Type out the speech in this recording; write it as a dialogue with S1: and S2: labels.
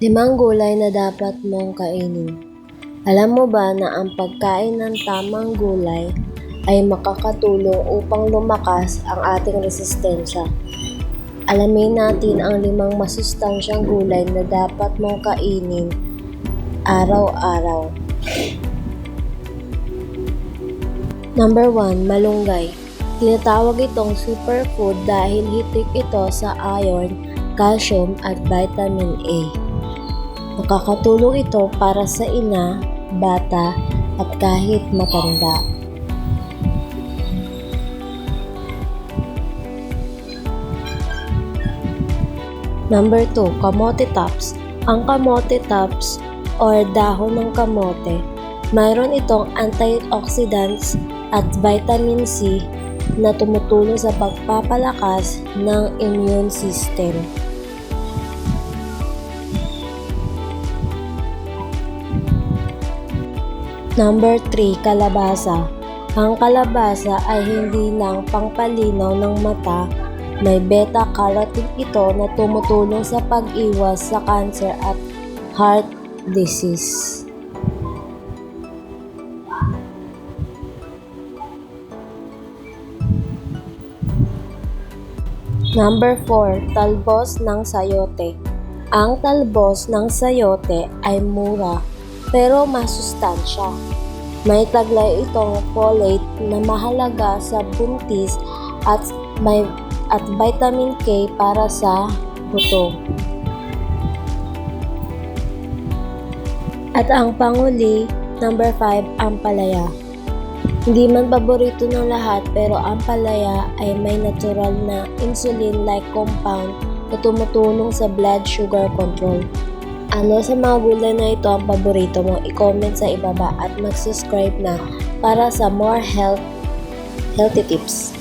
S1: Limang gulay na dapat mong kainin. Alam mo ba na ang pagkain ng tamang gulay ay makakatulong upang lumakas ang ating resistensya? Alamin natin ang 5 masustansyang gulay na dapat mong kainin araw-araw. Number 1, malunggay. Tinatawag itong superfood dahil hitik ito sa iron, calcium at vitamin A. Nakakatulong ito para sa ina, bata at kahit matanda. Number 2, kamote tops. Ang kamote tops or dahon ng kamote, mayroon itong antioxidants at vitamin C na tumutulong sa pagpapalakas ng immune system. Number 3, kalabasa. Ang kalabasa ay hindi lang pangpalinaw ng mata, may beta-carotene ito na tumutulong sa pag-iwas sa cancer at heart disease. Number 4, talbos ng sayote. Ang talbos ng sayote ay mura pero masustansya. May taglay itong folate na mahalaga sa buntis at vitamin K para sa buto. At ang panghuli, number 5, ampalaya. Hindi man paborito ng lahat pero ampalaya ay may natural na insulin-like compound na tumutulong sa blood sugar control. Ano sa mga gulay na ito ang paborito mo? I-comment sa ibaba at mag-subscribe na para sa more healthy tips.